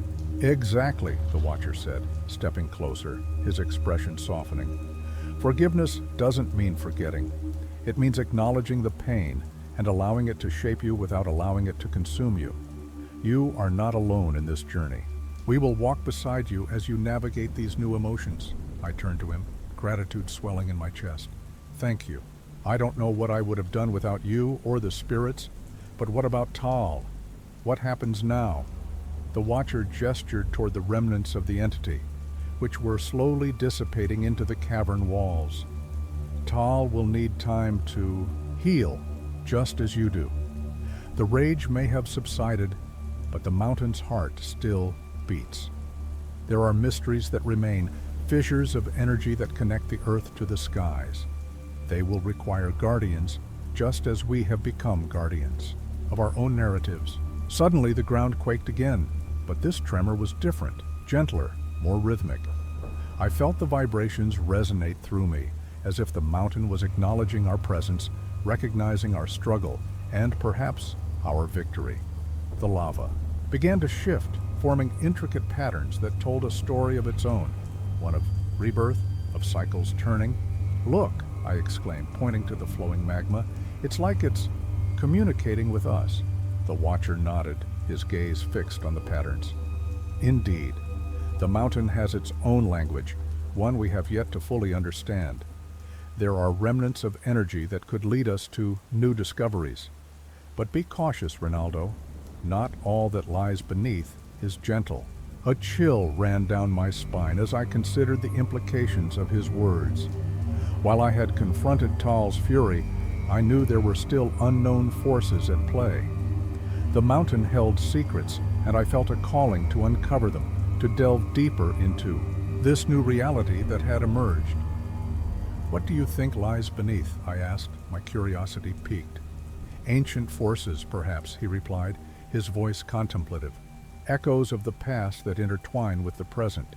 Exactly, the Watcher said, stepping closer, his expression softening. Forgiveness doesn't mean forgetting. It means acknowledging the pain and allowing it to shape you without allowing it to consume you. You are not alone in this journey. We will walk beside you as you navigate these new emotions. I turned to him, gratitude swelling in my chest. Thank you. I don't know what I would have done without you or the spirits, but what about Tal? What happens now? The Watcher gestured toward the remnants of the entity, which were slowly dissipating into the cavern walls. Tal will need time to heal, just as you do. The rage may have subsided, but the mountain's heart still beats. There are mysteries that remain, fissures of energy that connect the earth to the skies. They will require guardians, just as we have become guardians of our own narratives. Suddenly the ground quaked again, but this tremor was different, gentler, more rhythmic. I felt the vibrations resonate through me, as if the mountain was acknowledging our presence, recognizing our struggle, and perhaps our victory. The lava began to shift, forming intricate patterns that told a story of its own, one of rebirth, of cycles turning. Look, I exclaimed, pointing to the flowing magma. It's like it's communicating with us. The Watcher nodded, his gaze fixed on the patterns. Indeed, the mountain has its own language, one we have yet to fully understand. There are remnants of energy that could lead us to new discoveries. But be cautious, Ronaldo. Not all that lies beneath is gentle. A chill ran down my spine as I considered the implications of his words. While I had confronted Tal's fury, I knew there were still unknown forces at play. The mountain held secrets, and I felt a calling to uncover them, to delve deeper into this new reality that had emerged. What do you think lies beneath? I asked, my curiosity piqued. Ancient forces, perhaps, he replied, his voice contemplative. Echoes of the past that intertwine with the present.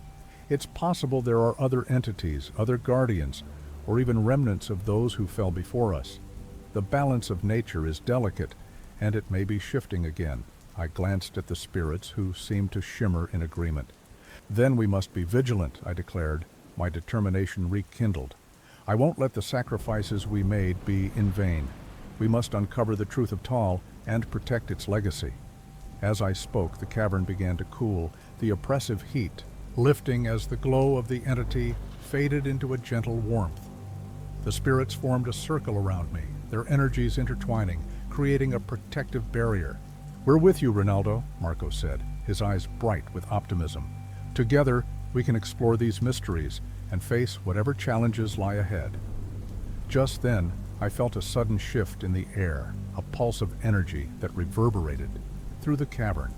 It's possible there are other entities, other guardians, or even remnants of those who fell before us. The balance of nature is delicate, and it may be shifting again. I glanced at the spirits, who seemed to shimmer in agreement. Then we must be vigilant, I declared, my determination rekindled. I won't let the sacrifices we made be in vain. We must uncover the truth of Tal and protect its legacy. As I spoke, the cavern began to cool, the oppressive heat lifting as the glow of the entity faded into a gentle warmth. The spirits formed a circle around me, their energies intertwining, creating a protective barrier. We're with you, Ronaldo, Marco said, his eyes bright with optimism. Together, we can explore these mysteries and face whatever challenges lie ahead. Just then, I felt a sudden shift in the air, a pulse of energy that reverberated through the cavern.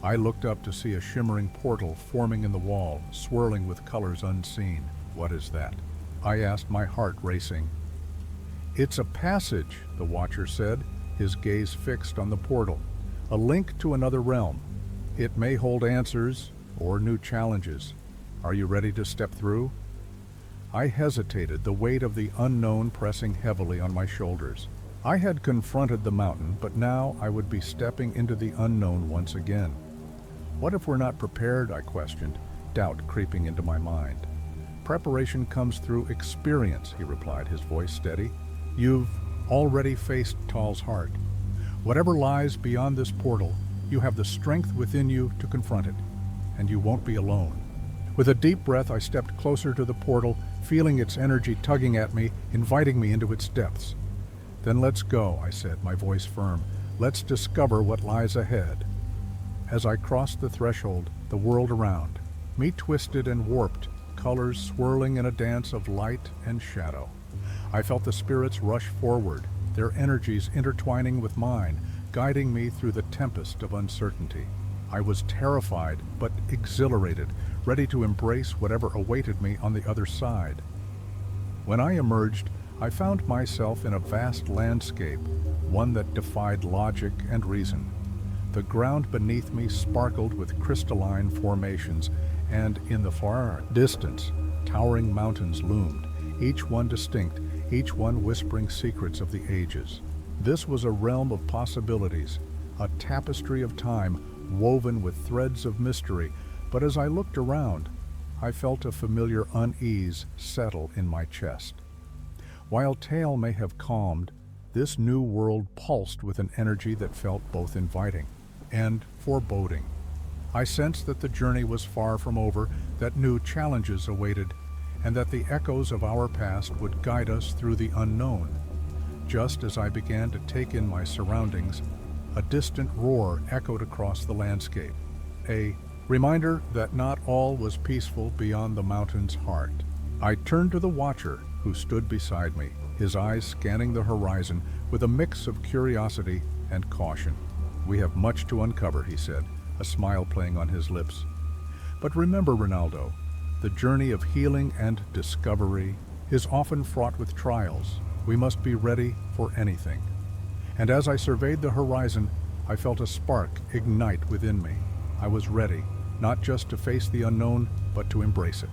I looked up to see a shimmering portal forming in the wall, swirling with colors unseen. What is that? I asked, my heart racing. It's a passage, the Watcher said, his gaze fixed on the portal. A link to another realm. It may hold answers or new challenges. Are you ready to step through? I hesitated, the weight of the unknown pressing heavily on my shoulders. I had confronted the mountain, but now I would be stepping into the unknown once again. What if we're not prepared, I questioned, doubt creeping into my mind. Preparation comes through experience, he replied, his voice steady. You've already faced Tal's heart. Whatever lies beyond this portal, you have the strength within you to confront it, and you won't be alone. With a deep breath, I stepped closer to the portal, feeling its energy tugging at me, inviting me into its depths. Then let's go, I said, my voice firm. Let's discover what lies ahead. As I crossed the threshold, the world around me twisted and warped, colors swirling in a dance of light and shadow. I felt the spirits rush forward, their energies intertwining with mine, guiding me through the tempest of uncertainty. I was terrified, but exhilarated, ready to embrace whatever awaited me on the other side. When I emerged, I found myself in a vast landscape, one that defied logic and reason. The ground beneath me sparkled with crystalline formations, and in the far distance, towering mountains loomed, each one distinct, each one whispering secrets of the ages. This was a realm of possibilities, a tapestry of time woven with threads of mystery, but as I looked around, I felt a familiar unease settle in my chest. While tale may have calmed, this new world pulsed with an energy that felt both inviting and foreboding. I sensed that the journey was far from over, that new challenges awaited, and that the echoes of our past would guide us through the unknown. Just as I began to take in my surroundings, a distant roar echoed across the landscape, a reminder that not all was peaceful beyond the mountain's heart. I turned to the watcher who stood beside me, his eyes scanning the horizon with a mix of curiosity and caution. "We have much to uncover," he said, a smile playing on his lips. "But remember, Ronaldo, the journey of healing and discovery is often fraught with trials. We must be ready for anything." And as I surveyed the horizon, I felt a spark ignite within me. I was ready, not just to face the unknown, but to embrace it.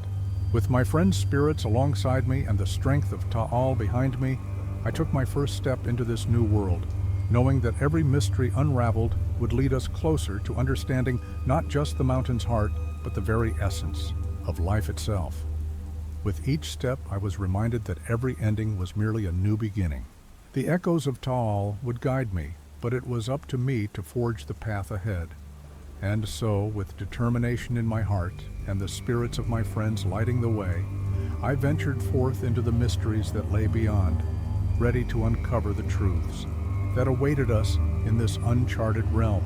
With my friend's spirits alongside me and the strength of Ta'al behind me, I took my first step into this new world, knowing that every mystery unraveled would lead us closer to understanding not just the mountain's heart, but the very essence of life itself. With each step, I was reminded that every ending was merely a new beginning. The echoes of Ta'al would guide me, but it was up to me to forge the path ahead. And so, with determination in my heart and the spirits of my friends lighting the way, I ventured forth into the mysteries that lay beyond, ready to uncover the truths that awaited us in this uncharted realm.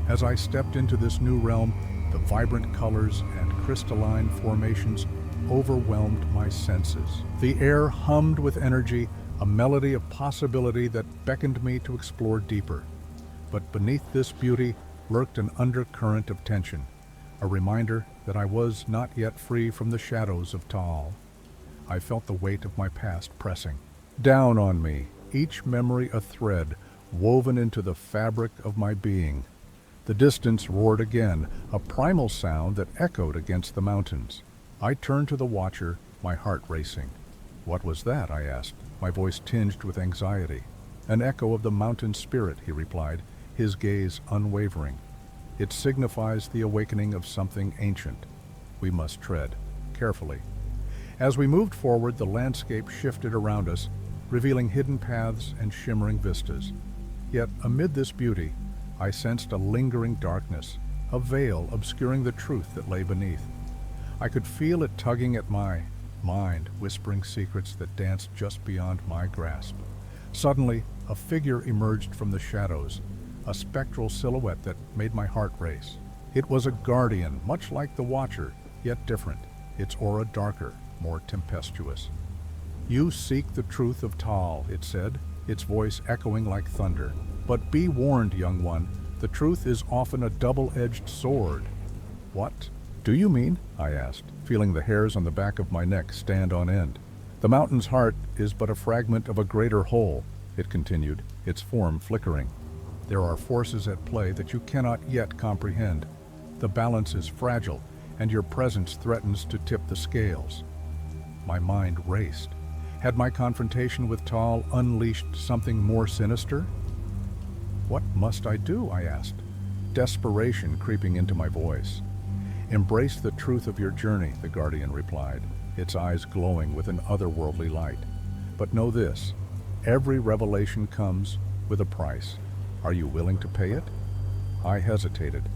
As I stepped into this new realm, the vibrant colors and crystalline formations overwhelmed my senses. The air hummed with energy, a melody of possibility that beckoned me to explore deeper. But beneath this beauty lurked an undercurrent of tension, a reminder that I was not yet free from the shadows of Ta'al. I felt the weight of my past pressing down on me, each memory a thread woven into the fabric of my being. The distance roared again, a primal sound that echoed against the mountains. I turned to the watcher, my heart racing. "What was that?" I asked, my voice tinged with anxiety. "An echo of the mountain spirit," he replied, his gaze unwavering. "It signifies the awakening of something ancient. We must tread carefully." As we moved forward, the landscape shifted around us, revealing hidden paths and shimmering vistas. Yet amid this beauty, I sensed a lingering darkness, a veil obscuring the truth that lay beneath. I could feel it tugging at my mind, whispering secrets that danced just beyond my grasp. Suddenly, a figure emerged from the shadows, a spectral silhouette that made my heart race. It was a guardian, much like the Watcher, yet different, its aura darker, more tempestuous. "You seek the truth of Ta'al," it said, its voice echoing like thunder. "But be warned, young one, the truth is often a double-edged sword." "What do you mean?" I asked, feeling the hairs on the back of my neck stand on end. "The mountain's heart is but a fragment of a greater whole," it continued, its form flickering. "There are forces at play that you cannot yet comprehend. The balance is fragile, and your presence threatens to tip the scales." My mind raced. Had my confrontation with Ta'al unleashed something more sinister? "What must I do?" I asked, desperation creeping into my voice. "Embrace the truth of your journey," the guardian replied, its eyes glowing with an otherworldly light. "But know this, every revelation comes with a price. Are you willing to pay it?" I hesitated,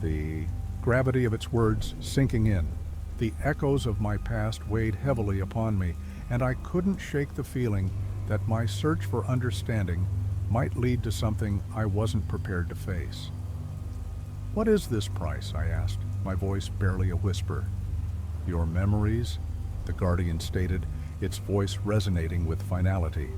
the gravity of its words sinking in. The echoes of my past weighed heavily upon me, and I couldn't shake the feeling that my search for understanding might lead to something I wasn't prepared to face. "What is this price?" I asked, my voice barely a whisper. "Your memories," the guardian stated, its voice resonating with finality.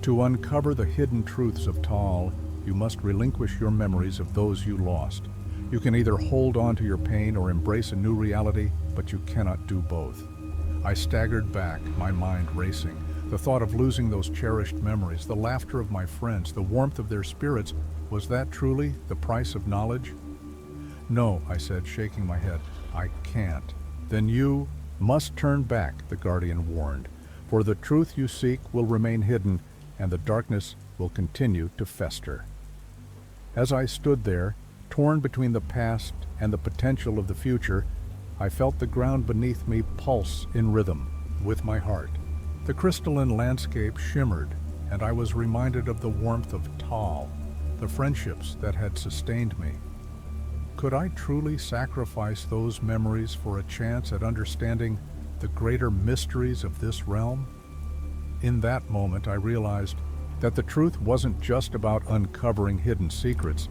"To uncover the hidden truths of Ta'al, you must relinquish your memories of those you lost. You can either hold on to your pain or embrace a new reality, but you cannot do both." I staggered back, my mind racing. The thought of losing those cherished memories, the laughter of my friends, the warmth of their spirits, was that truly the price of knowledge? "No," I said, shaking my head. "I can't." "Then you must turn back," the guardian warned, "for the truth you seek will remain hidden, and the darkness will continue to fester." As I stood there, Torn between the past and the potential of the future, I felt the ground beneath me pulse in rhythm with my heart. The crystalline landscape shimmered, and I was reminded of the warmth of Tal, the friendships that had sustained me. Could I truly sacrifice those memories for a chance at understanding the greater mysteries of this realm? In that moment, I realized that the truth wasn't just about uncovering hidden secrets.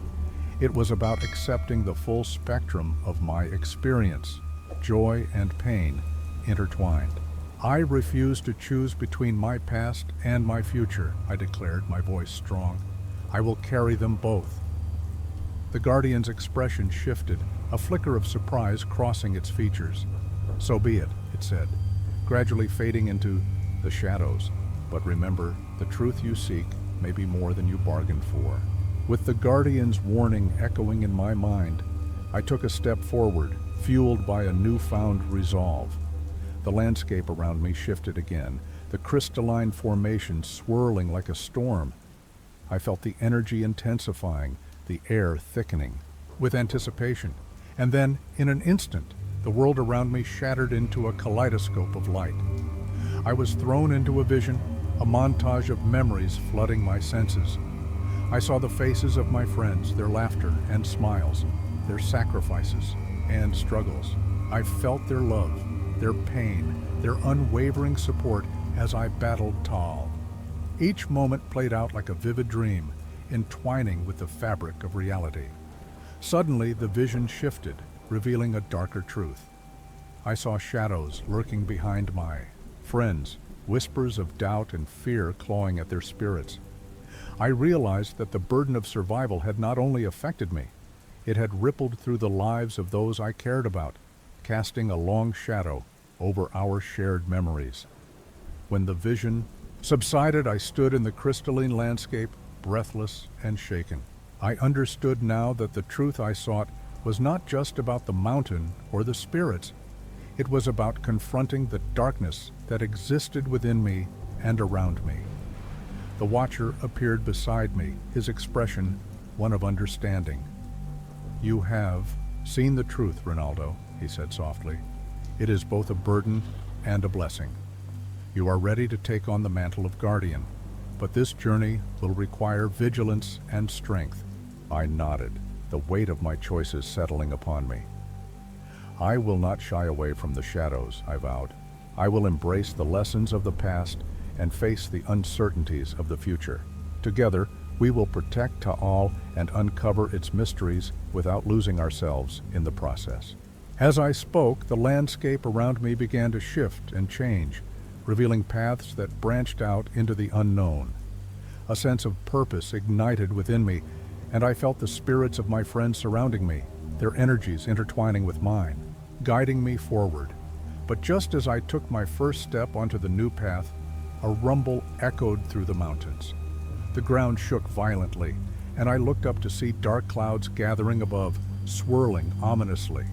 It was about accepting the full spectrum of my experience, joy and pain intertwined. I refuse to choose between my past and my future, I declared, my voice strong. I will carry them both. The Guardian's expression shifted, a flicker of surprise crossing its features. So be it, it said, gradually fading into the shadows. But remember, the truth you seek may be more than you bargained for. With the Guardian's warning echoing in my mind, I took a step forward, fueled by a newfound resolve. The landscape around me shifted again, the crystalline formation swirling like a storm. I felt the energy intensifying, the air thickening with anticipation. And then, in an instant, the world around me shattered into a kaleidoscope of light. I was thrown into a vision, a montage of memories flooding my senses. I saw the faces of my friends, their laughter and smiles, their sacrifices and struggles. I felt their love, their pain, their unwavering support as I battled Tal. Each moment played out like a vivid dream, entwining with the fabric of reality. Suddenly, the vision shifted, revealing a darker truth. I saw shadows lurking behind my friends, whispers of doubt and fear clawing at their spirits. I realized that the burden of survival had not only affected me, it had rippled through the lives of those I cared about, casting a long shadow over our shared memories. When the vision subsided, I stood in the crystalline landscape, breathless and shaken. I understood now that the truth I sought was not just about the mountain or the spirits. It was about confronting the darkness that existed within me and around me. The Watcher appeared beside me, his expression one of understanding. "You have seen the truth, Ronaldo," he said softly. "It is both a burden and a blessing. You are ready to take on the mantle of Guardian, but this journey will require vigilance and strength." I nodded, the weight of my choices settling upon me. "I will not shy away from the shadows," I vowed. "I will embrace the lessons of the past and face the uncertainties of the future. Together, we will protect Ta'al and uncover its mysteries without losing ourselves in the process." As I spoke, the landscape around me began to shift and change, revealing paths that branched out into the unknown. A sense of purpose ignited within me, and I felt the spirits of my friends surrounding me, their energies intertwining with mine, guiding me forward. But just as I took my first step onto the new path, a rumble echoed through the mountains. The ground shook violently, and I looked up to see dark clouds gathering above, swirling ominously.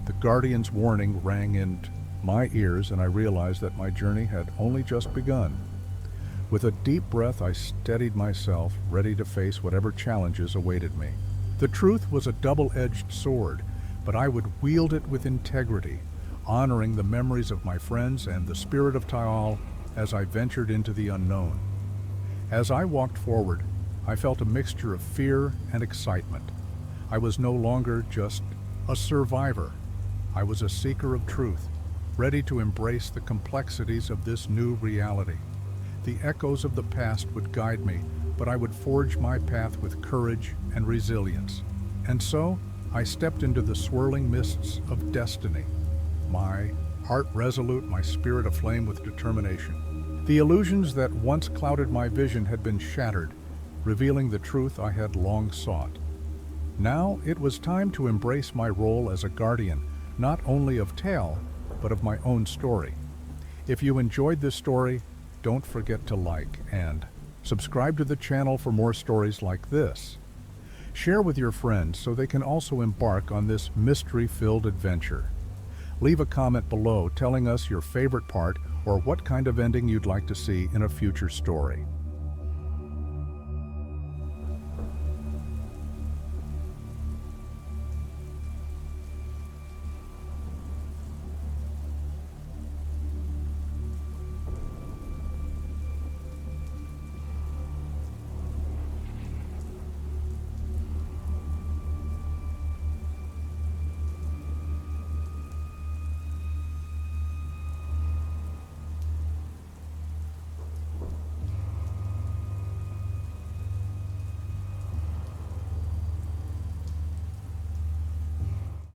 The Guardian's warning rang in my ears, and I realized that my journey had only just begun. With a deep breath, I steadied myself, ready to face whatever challenges awaited me. The truth was a double-edged sword, but I would wield it with integrity, honoring the memories of my friends and the spirit of Ta'al as I ventured into the unknown. As I walked forward, I felt a mixture of fear and excitement. I was no longer just a survivor. I was a seeker of truth, ready to embrace the complexities of this new reality. The echoes of the past would guide me, but I would forge my path with courage and resilience. And so, I stepped into the swirling mists of destiny, my heart resolute, my spirit aflame with determination. The illusions that once clouded my vision had been shattered, revealing the truth I had long sought. Now it was time to embrace my role as a guardian, not only of Tal, but of my own story. If you enjoyed this story, don't forget to like and subscribe to the channel for more stories like this. Share with your friends so they can also embark on this mystery-filled adventure. Leave a comment below telling us your favorite part or what kind of ending you'd like to see in a future story.